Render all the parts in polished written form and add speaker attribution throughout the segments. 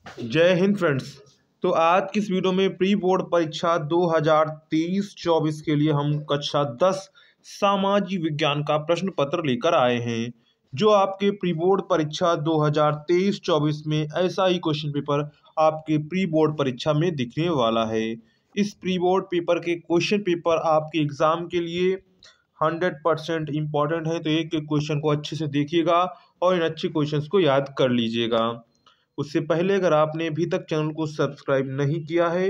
Speaker 1: जय हिंद फ्रेंड्स। तो आज की इस वीडियो में प्री बोर्ड परीक्षा 2023-24 के लिए हम कक्षा 10 सामाजिक विज्ञान का प्रश्न पत्र लेकर आए हैं, जो आपके प्री बोर्ड परीक्षा 2023-24 में ऐसा ही क्वेश्चन पेपर आपके प्री बोर्ड परीक्षा में दिखने वाला है। इस प्री बोर्ड पेपर के क्वेश्चन पेपर आपके एग्जाम के लिए 100% इम्पॉर्टेंट है, तो एक एक क्वेश्चन को अच्छे से देखिएगा और इन अच्छे क्वेश्चंस को याद कर लीजिएगा। उससे पहले अगर आपने अभी तक चैनल को सब्सक्राइब नहीं किया है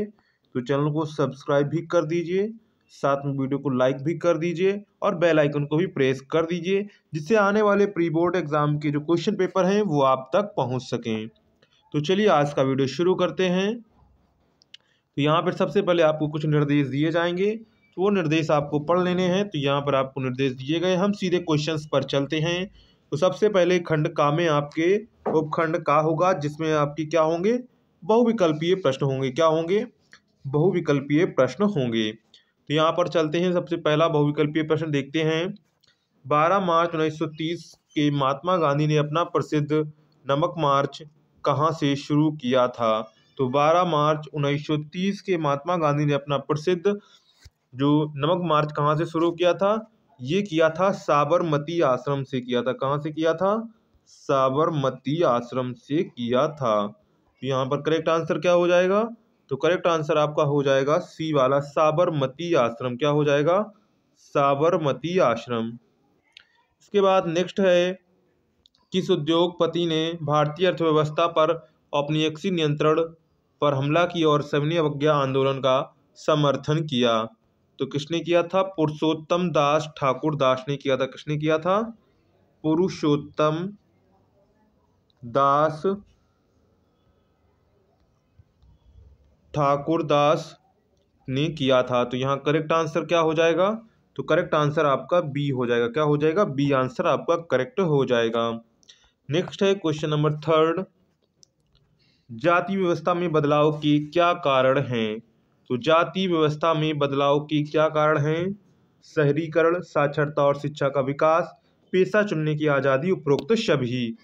Speaker 1: तो चैनल को सब्सक्राइब भी कर दीजिए, साथ में वीडियो को लाइक भी कर दीजिए और बेल आइकन को भी प्रेस कर दीजिए, जिससे आने वाले प्री बोर्ड एग्जाम के जो क्वेश्चन पेपर हैं वो आप तक पहुंच सकें। तो चलिए आज का वीडियो शुरू करते हैं। तो यहाँ पर सबसे पहले आपको कुछ निर्देश दिए जाएंगे, तो वो निर्देश आपको पढ़ लेने हैं। तो यहाँ पर आपको निर्देश दिए गए, हम सीधे क्वेश्चंस पर चलते हैं। तो सबसे पहले खंड का में आपके उपखंड का होगा, जिसमें आपकी क्या होंगे, बहुविकल्पीय प्रश्न होंगे। क्या होंगे? बहुविकल्पीय प्रश्न होंगे। तो यहाँ पर चलते हैं, सबसे पहला बहुविकल्पीय प्रश्न देखते हैं। 12 मार्च 1930 के महात्मा गांधी ने अपना प्रसिद्ध नमक मार्च कहाँ से शुरू किया था? तो 12 मार्च 1930 के महात्मा गांधी ने अपना प्रसिद्ध जो नमक मार्च कहाँ से शुरू किया था? ये किया था साबरमती आश्रम से किया था। कहाँ से किया था? साबरमती आश्रम से किया था। तो यहाँ पर करेक्ट आंसर क्या हो जाएगा? तो करेक्ट आंसर आपका हो जाएगा सी वाला, साबरमती आश्रम। क्या हो जाएगा? साबरमती आश्रम। इसके बाद नेक्स्ट है, किस उद्योगपति ने भारतीय अर्थव्यवस्था पर औपनिवेशिक नियंत्रण पर हमला की और सविनय अवज्ञा आंदोलन का समर्थन किया? तो किसने किया था? पुरुषोत्तम दास ठाकुर दास ने किया था। किसने किया था? पुरुषोत्तम दास ठाकुर दास ने किया था। तो यहाँ करेक्ट आंसर क्या हो जाएगा? तो करेक्ट आंसर आपका बी हो जाएगा। क्या हो जाएगा? बी आंसर आपका करेक्ट हो जाएगा। नेक्स्ट है क्वेश्चन नंबर 3, जाति व्यवस्था में बदलाव के क्या कारण हैं? तो जाति व्यवस्था में बदलाव के क्या कारण हैं? शहरीकरण, साक्षरता और शिक्षा का विकास, पेशा चुनने की आज़ादी, उपरोक्त सभी।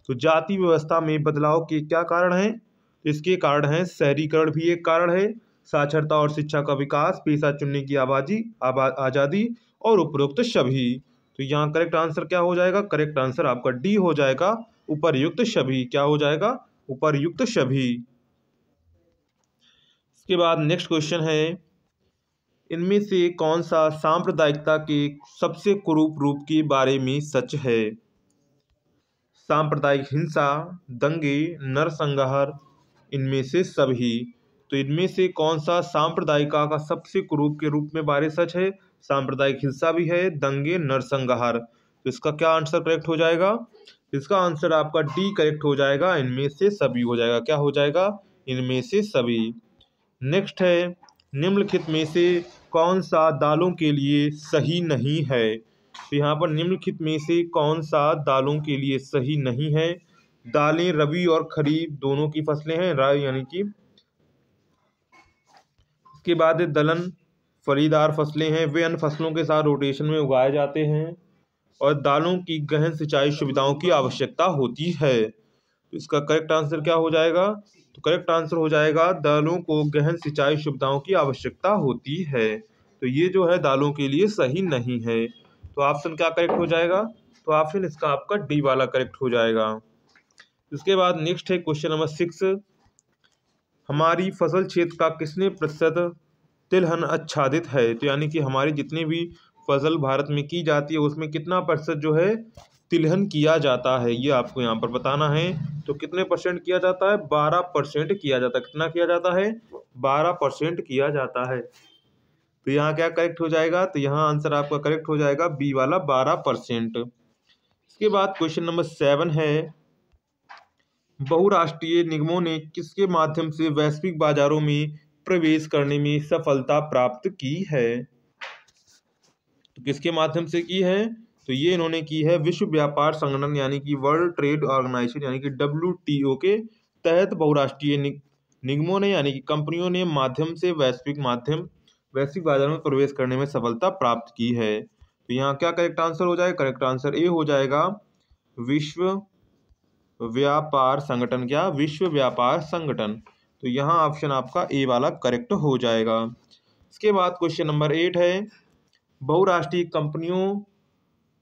Speaker 1: तो जाति व्यवस्था में बदलाव के क्या कारण हैं? इसके कारण हैं शहरीकरण भी एक कारण है, साक्षरता और शिक्षा का विकास, पेशा चुनने की आज़ादी और उपरोक्त सभी। तो यहाँ करेक्ट आंसर क्या हो जाएगा? करेक्ट आंसर आपका डी हो जाएगा, उपर्युक्त सभी। क्या हो जाएगा? उपर्युक्त सभी। इसके बाद नेक्स्ट क्वेश्चन है, इनमें से कौन सा सांप्रदायिकता के सबसे कुरूप रूप के बारे में सच है? सांप्रदायिक हिंसा, दंगे, नरसंहार, इनमें से सभी। तो इनमें से कौन सा सांप्रदायिकता का सबसे कुरूप के रूप में बारे सच है? सांप्रदायिक हिंसा भी है, दंगे, नरसंहार। तो इसका क्या आंसर करेक्ट हो जाएगा? इसका आंसर आपका डी करेक्ट हो जाएगा, इनमें से सभी हो जाएगा। क्या हो जाएगा? इनमें से सभी। नेक्स्ट है, निम्नलिखित में से कौन सा दालों के लिए सही नहीं है? तो यहाँ पर निम्नलिखित में से कौन सा दालों के लिए सही नहीं है? दालें रबी और खरीफ दोनों की फसलें हैं, यानी कि इसके बाद दलहन फलीदार फसलें हैं, वे अन्य फसलों के साथ रोटेशन में उगाए जाते हैं और दालों की गहन सिंचाई सुविधाओं की आवश्यकता होती है। तो इसका करेक्ट आंसर क्या हो जाएगा? तो करेक्ट आंसर हो जाएगा, दालों को गहन सिंचाई सुविधाओं की आवश्यकता होती है। तो ये जो है दालों के लिए सही नहीं है। तो ऑप्शन क्या करेक्ट हो जाएगा? तो ऑप्शन इसका आपका डी वाला करेक्ट हो जाएगा। इसके बाद नेक्स्ट है क्वेश्चन नंबर 6, हमारी फसल क्षेत्र का कितने प्रतिशत तिलहन आच्छादित है? तो यानी कि हमारी जितनी भी फसल भारत में की जाती है उसमें कितना प्रतिशत जो है तिलहन किया जाता है, ये आपको यहाँ पर बताना है। तो कितने परसेंट किया जाता है? 12% किया जाता है। कितना किया जाता है? 12% किया जाता है। तो यहाँ क्या करेक्ट हो जाएगा? तो यहाँ आंसर आपका करेक्ट हो जाएगा बी वाला, 12%। इसके बाद क्वेश्चन नंबर 7 है, बहुराष्ट्रीय निगमों ने किसके माध्यम से वैश्विक बाजारों में प्रवेश करने में सफलता प्राप्त की है? तो किसके माध्यम से की है? तो ये इन्होंने की है विश्व व्यापार संगठन यानी कि वर्ल्ड ट्रेड ऑर्गेनाइजेशन यानी कि WTO के तहत बहुराष्ट्रीय निगमों ने यानी कि कंपनियों ने माध्यम से वैश्विक बाजारों में प्रवेश करने में सफलता प्राप्त की है। तो यहाँ क्या करेक्ट आंसर हो जाएगा? करेक्ट आंसर ए हो जाएगा, विश्व व्यापार संगठन, क्या? विश्व व्यापार संगठन। तो यहाँ ऑप्शन आपका ए वाला करेक्ट हो जाएगा। इसके बाद क्वेश्चन नंबर 8 है, बहुराष्ट्रीय कंपनियों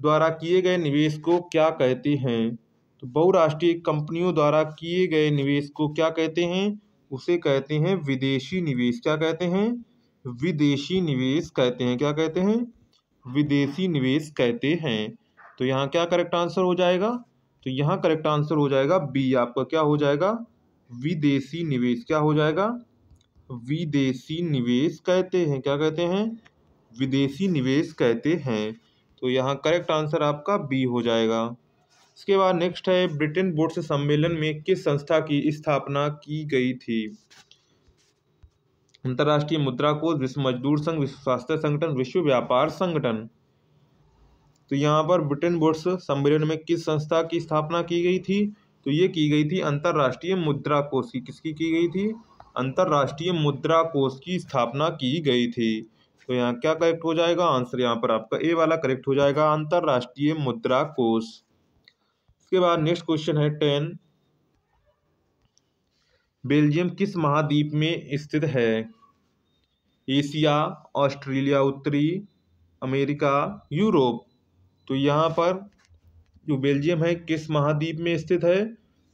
Speaker 1: द्वारा किए गए निवेश को क्या कहते हैं? तो बहुराष्ट्रीय कंपनियों द्वारा किए गए निवेश को क्या कहते हैं? उसे कहते हैं विदेशी निवेश। क्या कहते हैं? विदेशी निवेश कहते हैं। क्या कहते हैं? विदेशी निवेश कहते हैं। तो यहाँ क्या करेक्ट आंसर हो जाएगा? तो यहाँ करेक्ट आंसर हो जाएगा बी आपका। क्या हो जाएगा? विदेशी निवेश। क्या हो जाएगा? विदेशी निवेश कहते हैं। क्या कहते हैं? विदेशी निवेश कहते हैं। तो यहाँ करेक्ट आंसर आपका बी हो जाएगा। इसके बाद नेक्स्ट है, ब्रिटेन वुड्स सम्मेलन में किस संस्था की स्थापना की गई थी? अंतर्राष्ट्रीय मुद्रा कोष, विश्व मजदूर संघ, विश्व स्वास्थ्य संगठन, विश्व व्यापार संगठन। तो यहाँ पर ब्रिटेन वुड्स सम्मेलन में किस संस्था की स्थापना की गई थी? तो ये की गई थी अंतर्राष्ट्रीय मुद्रा कोष की। किसकी की गई थी? अंतर्राष्ट्रीय मुद्रा कोष की स्थापना की गई थी। तो यहाँ क्या करेक्ट हो जाएगा? आंसर यहाँ पर आपका ए वाला करेक्ट हो जाएगा, अंतर्राष्ट्रीय मुद्रा कोष। इसके बाद नेक्स्ट क्वेश्चन है 10, बेल्जियम किस महाद्वीप में स्थित है? एशिया, ऑस्ट्रेलिया, उत्तरी अमेरिका, यूरोप। तो यहाँ पर जो बेल्जियम है किस महाद्वीप में स्थित है?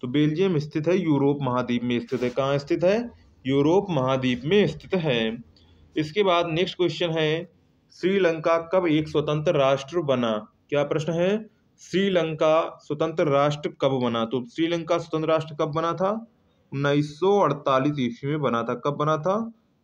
Speaker 1: तो बेल्जियम स्थित है यूरोप महाद्वीप में स्थित है। कहाँ स्थित है? यूरोप महाद्वीप में स्थित है। इसके बाद नेक्स्ट क्वेश्चन है, श्रीलंका कब एक स्वतंत्र राष्ट्र बना? क्या प्रश्न है? श्रीलंका स्वतंत्र राष्ट्र कब बना? तो श्रीलंका स्वतंत्र राष्ट्र कब बना था? 1948 ईस्वी में बना था। कब बना था?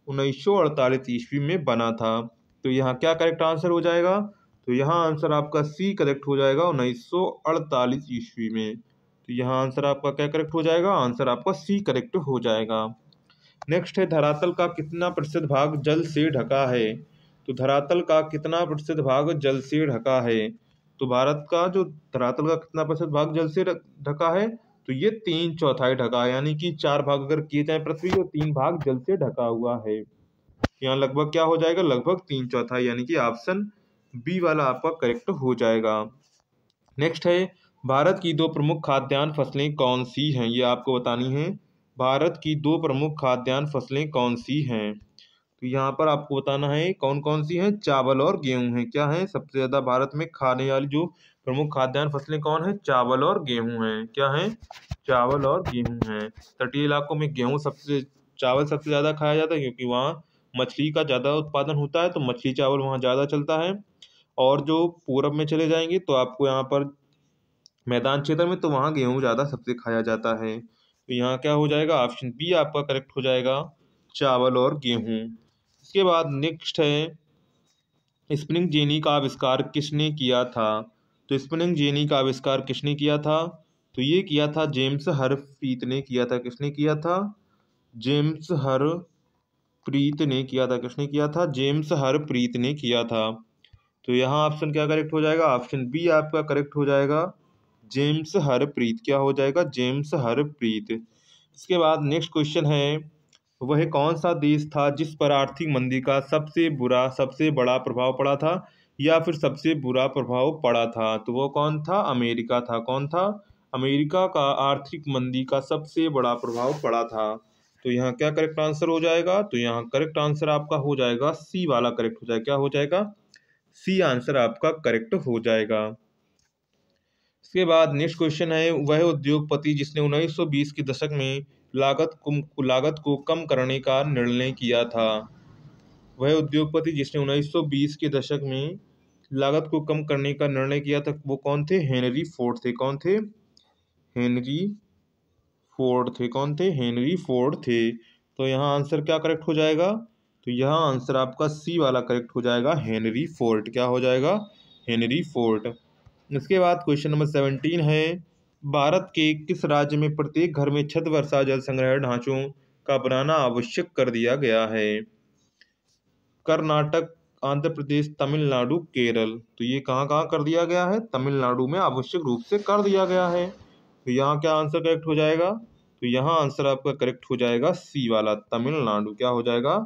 Speaker 1: 1948 ईस्वी में बना था। तो यहाँ क्या करेक्ट आंसर हो जाएगा? तो यहाँ आंसर आपका सी करेक्ट हो जाएगा, 1948 ईस्वी में। तो यहाँ आंसर आपका क्या करेक्ट हो जाएगा? आंसर आपका सी करेक्ट हो जाएगा। नेक्स्ट है, धरातल का कितना प्रतिशत भाग जल से ढका है? तो धरातल का कितना प्रतिशत भाग जल से ढका है? तो भारत का जो धरातल का कितना प्रतिशत भाग जल से ढका है? तो ये 3/4 ढका है, यानी कि 4 भाग अगर किए जाए पृथ्वी को, 3 भाग जल से ढका हुआ है। यहाँ लगभग क्या हो जाएगा? लगभग 3/4, यानी कि ऑप्शन बी वाला आपका करेक्ट हो जाएगा। नेक्स्ट है, भारत की 2 प्रमुख खाद्यान्न फसलें कौन सी हैं? ये आपको बतानी है। भारत की 2 प्रमुख खाद्यान्न फसलें कौन सी हैं? तो यहाँ पर आपको बताना है कौन कौन सी हैं। चावल और गेहूं हैं। क्या है? सबसे ज्यादा भारत में खाने वाली जो प्रमुख खाद्यान्न फसलें कौन है? चावल और गेहूं हैं। क्या है? चावल और गेहूं हैं। तटीय इलाकों में चावल सबसे ज्यादा खाया जाता है, क्योंकि वहाँ मछली का ज्यादा उत्पादन होता है, तो मछली चावल वहाँ ज्यादा चलता है। और जो पूरब में चले जाएंगे तो आपको यहाँ पर मैदान क्षेत्र में, तो वहाँ गेहूँ ज़्यादा सबसे खाया जाता है। तो यहाँ क्या हो जाएगा? ऑप्शन बी आपका करेक्ट हो जाएगा, चावल और गेहूँ। इसके बाद नेक्स्ट है, स्पिनिंग जेनी का आविष्कार किसने किया था? तो स्पिनिंग जेनी का आविष्कार किसने किया था? तो ये किया था जेम्स हरप्रीत ने किया था। किसने किया था? जेम्स हरप्रीत ने किया था। किसने किया था? जेम्स हरप्रीत ने किया था। तो यहाँ ऑप्शन क्या करेक्ट हो जाएगा? ऑप्शन बी आपका करेक्ट हो जाएगा, जेम्स हरप्रीत। क्या हो जाएगा? जेम्स हरप्रीत। इसके बाद नेक्स्ट क्वेश्चन है, वह कौन सा देश था जिस पर आर्थिक मंदी का सबसे बड़ा प्रभाव पड़ा था, या फिर सबसे बुरा प्रभाव पड़ा था? तो वो कौन था? अमेरिका था। कौन था? अमेरिका का आर्थिक मंदी का सबसे बड़ा प्रभाव पड़ा था। तो यहाँ क्या करेक्ट आंसर हो जाएगा? तो यहाँ करेक्ट आंसर आपका हो जाएगा सी वाला करेक्ट हो जाएगा। क्या हो जाएगा? सी आंसर आपका करेक्ट हो जाएगा। इसके बाद नेक्स्ट क्वेश्चन है, वह उद्योगपति जिसने 1920 के दशक में लागत को कम करने का निर्णय किया था? वह उद्योगपति जिसने 1920 के दशक में लागत को कम करने का निर्णय किया था, वो कौन थे? हेनरी फोर्ड थे। कौन थे? हेनरी फोर्ड थे। कौन थे? हेनरी फोर्ड थे। तो यहाँ आंसर क्या करेक्ट हो जाएगा? तो यहाँ आंसर आपका सी वाला करेक्ट हो जाएगा, हेनरी फोर्ड। क्या हो जाएगा? Henry Ford. इसके बाद क्वेश्चन नंबर 17 है, भारत के किस राज्य में प्रत्येक घर में छत वर्षा जल संग्रह ढांचों का बनाना आवश्यक कर दिया गया है? कर्नाटक, आंध्र प्रदेश, तमिलनाडु, केरल। तो ये कहाँ कहाँ कर दिया गया है? तमिलनाडु में आवश्यक रूप से कर दिया गया है। तो यहाँ क्या आंसर करेक्ट हो जाएगा? तो यहाँ आंसर आपका करेक्ट हो जाएगा सी वाला, तमिलनाडु। क्या हो जाएगा?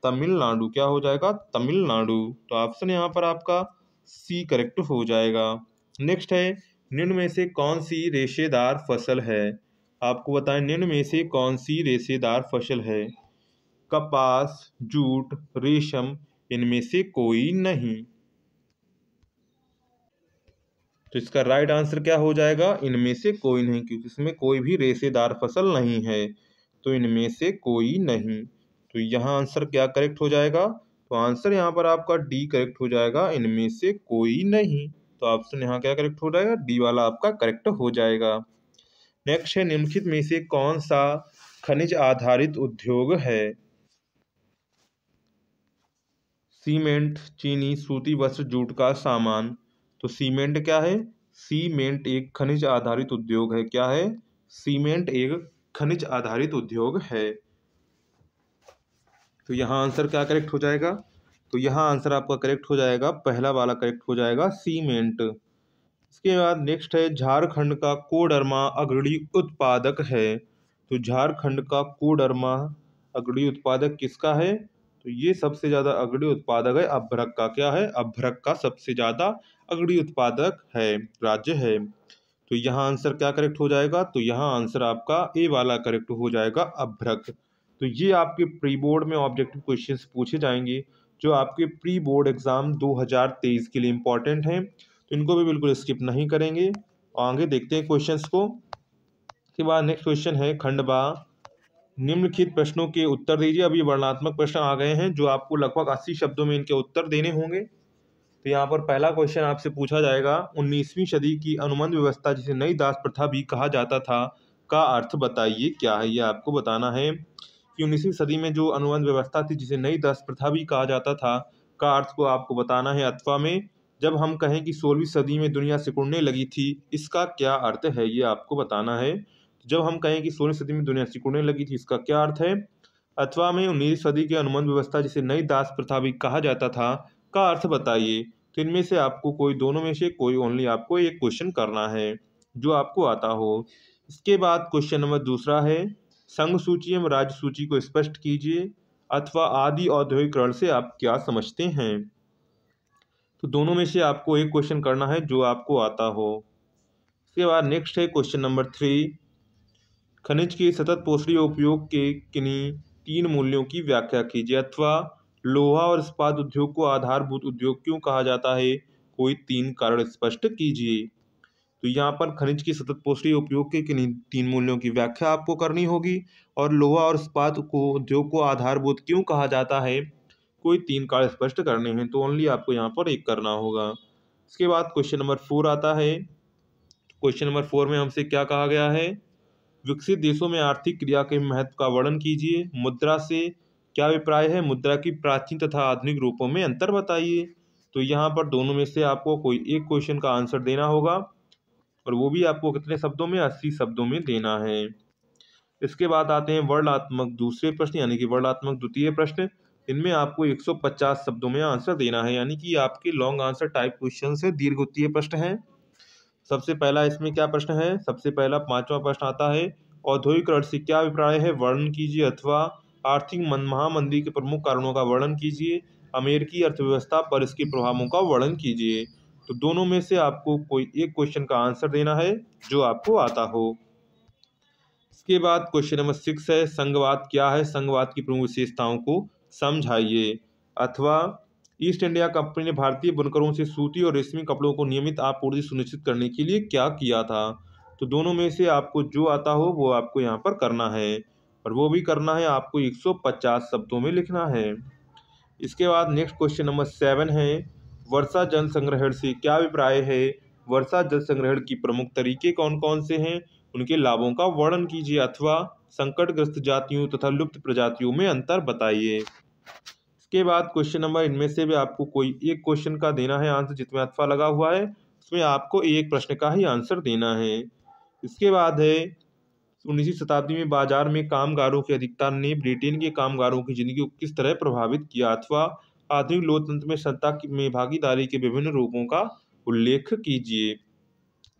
Speaker 1: तमिलनाडु। क्या हो जाएगा? तमिलनाडु। तो ऑप्शन यहाँ पर आपका सी करेक्ट हो जाएगा। नेक्स्ट है, निम्न में से कौन सी रेशेदार फसल है? आपको बताएं निम्न में से कौन सी रेशेदार फसल है? कपास, जूट, रेशम, इनमें से कोई नहीं। तो इसका राइट आंसर क्या हो जाएगा? इनमें से कोई नहीं, क्योंकि इसमें कोई भी रेशेदार फसल नहीं है। तो इनमें से कोई नहीं। तो यहाँ आंसर क्या करेक्ट हो जाएगा? तो आंसर यहाँ पर आपका डी करेक्ट हो जाएगा, इनमें से कोई नहीं। तो ऑप्शन यहाँ क्या करेक्ट हो जाएगा? डी वाला आपका करेक्ट हो जाएगा। नेक्स्ट है, निम्नलिखित में से कौन सा खनिज आधारित उद्योग है? सीमेंट, चीनी, सूती वस्त्र, जूट का सामान। तो सीमेंट क्या है? सीमेंट एक खनिज आधारित उद्योग है। क्या है? सीमेंट एक खनिज आधारित उद्योग है। तो यहाँ आंसर क्या करेक्ट हो जाएगा? तो यहाँ आंसर आपका करेक्ट हो जाएगा, पहला वाला करेक्ट हो जाएगा, सीमेंट। इसके बाद नेक्स्ट है, झारखंड का कोडरमा अग्रणी उत्पादक है। तो झारखंड का कोडरमा अग्रणी उत्पादक किसका है? तो ये सबसे ज़्यादा अग्रणी उत्पादक है अभ्रक का। क्या है? अभ्रक का सबसे ज़्यादा अग्रणी उत्पादक है, राज्य है। तो यहाँ आंसर क्या करेक्ट हो जाएगा? तो यहाँ आंसर आपका ए वाला करेक्ट हो जाएगा, अभ्रक। तो ये आपके प्री बोर्ड में ऑब्जेक्टिव क्वेश्चंस पूछे जाएंगे, जो आपके प्री बोर्ड एग्जाम 2023 के लिए इंपॉर्टेंट हैं। तो इनको भी बिल्कुल स्किप नहीं करेंगे। आगे देखते हैं क्वेश्चंस को। इसके बाद नेक्स्ट क्वेश्चन है, खंड बा, निम्नलिखित प्रश्नों के उत्तर दीजिए। अभी वर्णनात्मक प्रश्न आ गए हैं, जो आपको लगभग 80 शब्दों में इनके उत्तर देने होंगे। तो यहाँ पर पहला क्वेश्चन आपसे पूछा जाएगा, 19वीं सदी की अनुबंध व्यवस्था, जिसे नई दास प्रथा भी कहा जाता था, का अर्थ बताइए क्या है? ये आपको बताना है कि 19वीं सदी में जो अनुबंध व्यवस्था थी, जिसे नई दास प्रथा भी कहा जाता था, का अर्थ को आपको बताना है। अथवा में जब हम कहें कि 16वीं सदी में दुनिया सिकुड़ने लगी थी, इसका क्या अर्थ है? ये आपको बताना है। जब हम कहें कि 16वीं सदी में दुनिया सिकुड़ने लगी थी, इसका क्या अर्थ है? अथवा में 19वीं सदी की अनुबंध व्यवस्था, जिसे नई दास प्रथा भी कहा जाता था, का अर्थ बताइए। तो इनमें से आपको कोई, दोनों में से कोई ओनली आपको एक क्वेश्चन करना है, जो आपको आता हो। इसके बाद क्वेश्चन नंबर दूसरा है, संघ सूची एवं राज्य सूची को स्पष्ट कीजिए, अथवा आदि औद्योगिकरण से आप क्या समझते हैं? तो दोनों में से आपको एक क्वेश्चन करना है, जो आपको आता हो। इसके बाद नेक्स्ट है क्वेश्चन नंबर 3, खनिज के सतत पोषणीय उपयोग के किन्हीं 3 मूल्यों की व्याख्या कीजिए, अथवा लोहा और इस्पात उद्योग को आधारभूत उद्योग क्यों कहा जाता है? कोई 3 कारण स्पष्ट कीजिए। तो यहाँ पर खनिज की सतत पोषणीय उपयोग के किन्हीं 3 मूल्यों की व्याख्या आपको करनी होगी, और लोहा और इस्पात को उद्योग को आधारभूत क्यों कहा जाता है, कोई 3 कारण स्पष्ट करने हैं। तो ओनली आपको यहाँ पर एक करना होगा। इसके बाद क्वेश्चन नंबर 4 आता है। क्वेश्चन नंबर 4 में हमसे क्या कहा गया है? विकसित देशों में आर्थिक क्रिया के महत्व का वर्णन कीजिए। मुद्रा से क्या अभिप्राय है? मुद्रा की प्राचीन तथा आधुनिक रूपों में अंतर बताइए। तो यहाँ पर दोनों में से आपको कोई एक क्वेश्चन का आंसर देना होगा, और वो भी आपको कितने शब्दों में? 80 शब्दों में देना है। इसके बाद आते हैं वर्णनात्मक दूसरे प्रश्न, यानी कि वर्णनात्मक द्वितीय प्रश्न। इनमें आपको 150 शब्दों में आंसर देना है, यानी कि आपके लॉन्ग आंसर टाइप क्वेश्चन से दीर्घ उत्तीय प्रश्न है। सबसे पहला इसमें क्या प्रश्न है? सबसे पहला 5वां प्रश्न आता है, औद्योगिकरण से क्या अभिप्राय है? वर्णन कीजिए, अथवा आर्थिक महामंदी के प्रमुख कारणों का वर्णन कीजिए, अमेरिकी अर्थव्यवस्था पर इसके प्रभावों का वर्णन कीजिए। तो दोनों में से आपको कोई एक क्वेश्चन का आंसर देना है, जो आपको आता हो। इसके बाद क्वेश्चन नंबर 6 है, संघवाद क्या है? संघवाद की प्रमुख विशेषताओं को समझाइए, अथवा ईस्ट इंडिया कंपनी ने भारतीय बुनकरों से सूती और रेशमी कपड़ों को नियमित आपूर्ति सुनिश्चित करने के लिए क्या किया था? तो दोनों में से आपको जो आता हो वो आपको यहाँ पर करना है, और वो भी करना है आपको 150 शब्दों में लिखना है। इसके बाद नेक्स्ट क्वेश्चन नंबर 7 है, वर्षा जल संग्रहण से क्या अभिप्राय है? वर्षा जल संग्रहण की प्रमुख तरीके कौन कौन से हैं? उनके लाभों का वर्णन कीजिए, अथवा संकटग्रस्त जातियों तथा लुप्त प्रजातियों में अंतर बताइए। इसके बाद क्वेश्चन नंबर, इनमें से भी आपको कोई एक क्वेश्चन का देना है आंसर, जिसमें अथवा लगा हुआ है, उसमें आपको एक प्रश्न का ही आंसर देना है। इसके बाद है, 19वीं शताब्दी में बाजार में कामगारों की अधिकता ने ब्रिटेन के कामगारों की जिंदगी को किस तरह प्रभावित किया, अथवा आधुनिक लोकतंत्र में सत्ता में भागीदारी के विभिन्न रूपों का उल्लेख कीजिए।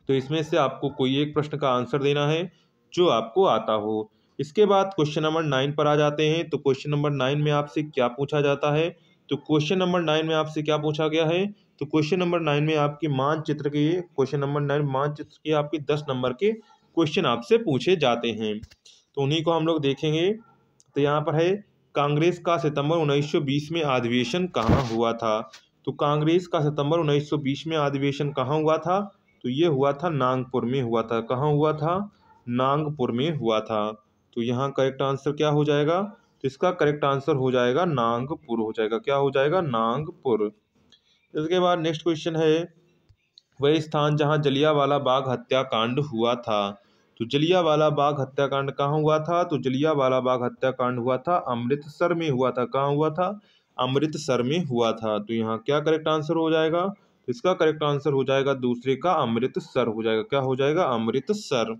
Speaker 1: तो इसमें से आपको कोई एक प्रश्न का आंसर देना है, जो आपको आता हो। इसके बाद क्वेश्चन नंबर 9 पर आ जाते हैं। तो क्वेश्चन नंबर 9 में आपसे क्या पूछा जाता है? तो क्वेश्चन नंबर 9 में आपसे क्या पूछा गया है तो क्वेश्चन नंबर 9 में आपके मानचित्र के क्वेश्चन नंबर 9 मानचित्र के आपके 10 नंबर के क्वेश्चन आपसे पूछे जाते हैं, तो उन्हीं को हम लोग देखेंगे। तो यहाँ पर है, कांग्रेस का सितंबर 1920 में अधिवेशन कहाँ हुआ था? तो कांग्रेस का सितंबर 1920 में अधिवेशन कहाँ हुआ था? तो ये हुआ था नागपुर में हुआ था। कहाँ हुआ था? नागपुर में हुआ था। तो यहाँ करेक्ट आंसर क्या हो जाएगा? तो इसका करेक्ट आंसर हो जाएगा नागपुर हो जाएगा। क्या हो जाएगा? नागपुर। इसके बाद नेक्स्ट क्वेश्चन है, वह स्थान जहाँ जलियांवाला बाग हत्याकांड हुआ था। तो जलियांवाला बाग हत्याकांड कहाँ हुआ था? तो जलियांवाला बाग हत्याकांड हुआ था अमृतसर में हुआ था। कहाँ हुआ था? अमृतसर में हुआ था। तो यहाँ क्या करेक्ट आंसर हो जाएगा? तो इसका करेक्ट आंसर हो जाएगा दूसरे का, अमृतसर हो जाएगा। क्या हो जाएगा? अमृतसर।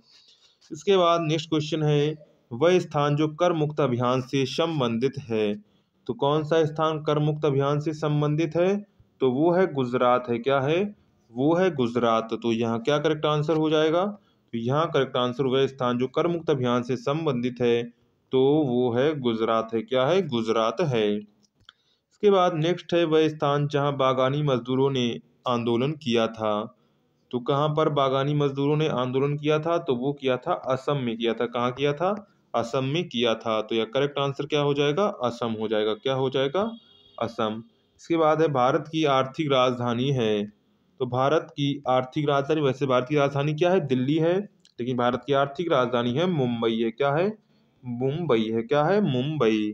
Speaker 1: इसके बाद नेक्स्ट क्वेश्चन है, वह स्थान जो कर मुक्त अभियान से संबंधित है। तो कौन सा स्थान कर मुक्त अभियान से संबंधित है? तो वो है गुजरात है। क्या है? वो है गुजरात। तो यहाँ क्या करेक्ट आंसर हो जाएगा? तो यहाँ करेक्ट आंसर वह स्थान जो कर मुक्त अभियान से संबंधित है, तो वो है गुजरात है। क्या है? गुजरात है। इसके बाद नेक्स्ट है, वह स्थान जहाँ बागानी मजदूरों ने आंदोलन किया था। तो कहाँ पर बागानी मजदूरों ने आंदोलन किया था? तो वो किया था असम में किया था। कहाँ किया था? असम में किया था। तो यह करेक्ट आंसर क्या हो जाएगा? असम हो जाएगा। क्या हो जाएगा? असम। इसके बाद है, भारत की आर्थिक राजधानी है। तो भारत की आर्थिक राजधानी, वैसे भारत की राजधानी क्या है? दिल्ली है, लेकिन भारत की आर्थिक राजधानी है मुंबई है। क्या है? मुंबई है। क्या है? मुंबई।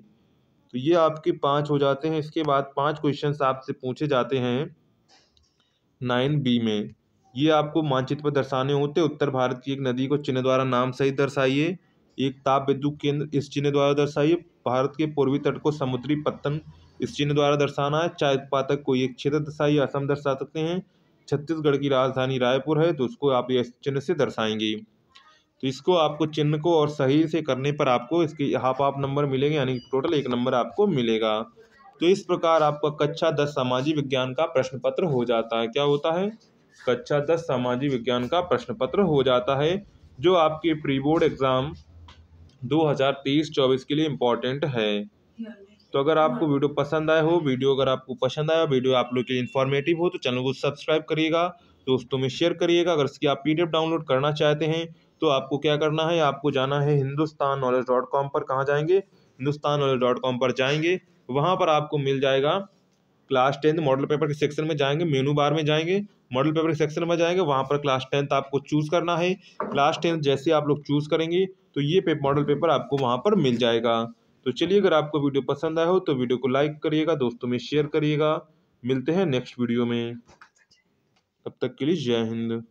Speaker 1: तो ये आपके 5 हो जाते हैं। इसके बाद 5 क्वेश्चंस आपसे पूछे जाते हैं 9B में। ये आपको मानचित्र पर दर्शाने होते। उत्तर भारत की एक नदी को चिन्ह द्वारा नाम सहित दर्शाइए। एक ताप विद्युत केंद्र इस चिन्ह द्वारा दर्शाइए। भारत के पूर्वी तट को समुद्री पत्तन इस चिन्ह द्वारा दर्शाना है। चाय उत्पादक को एक क्षेत्र दर्शाइए, असम दर्शा सकते हैं। छत्तीसगढ़ की राजधानी रायपुर है, तो उसको आप इस चिन्ह से दर्शाएंगे। तो इसको आपको चिन्ह को और सही से करने पर आपको इसके हाफ नंबर मिलेंगे, यानी टोटल 1 नंबर आपको मिलेगा। तो इस प्रकार आपका कक्षा 10 सामाजिक विज्ञान का प्रश्न पत्र हो जाता है। क्या होता है? कक्षा 10 सामाजिक विज्ञान का प्रश्न पत्र हो जाता है, जो आपके प्री बोर्ड एग्जाम 2023-24 के लिए इम्पोर्टेंट है। तो अगर आपको वीडियो पसंद आया हो, वीडियो आप लोग के लिए इन्फॉर्मेटिव हो, तो चैनल को सब्सक्राइब करिएगा, दोस्तों में शेयर करिएगा। अगर इसकी आप PDF डाउनलोड करना चाहते हैं, तो आपको क्या करना है? आपको जाना है hindustanknowledge.com पर। कहाँ जाएंगे? hindustanknowledge.com पर जाएंगे। वहाँ पर आपको मिल जाएगा क्लास 10 मॉडल पेपर के सेक्शन में जाएंगे, मेनू बार में जाएंगे, मॉडल पेपर के सेक्शन में जाएंगे, वहाँ पर क्लास 10 आपको चूज़ करना है। क्लास 10 जैसे आप लोग चूज़ करेंगे, तो ये मॉडल पेपर आपको वहाँ पर मिल जाएगा। तो चलिए, अगर आपको वीडियो पसंद आया हो तो वीडियो को लाइक करिएगा, दोस्तों में शेयर करिएगा। मिलते हैं नेक्स्ट वीडियो में, तब तक के लिए जय हिंद।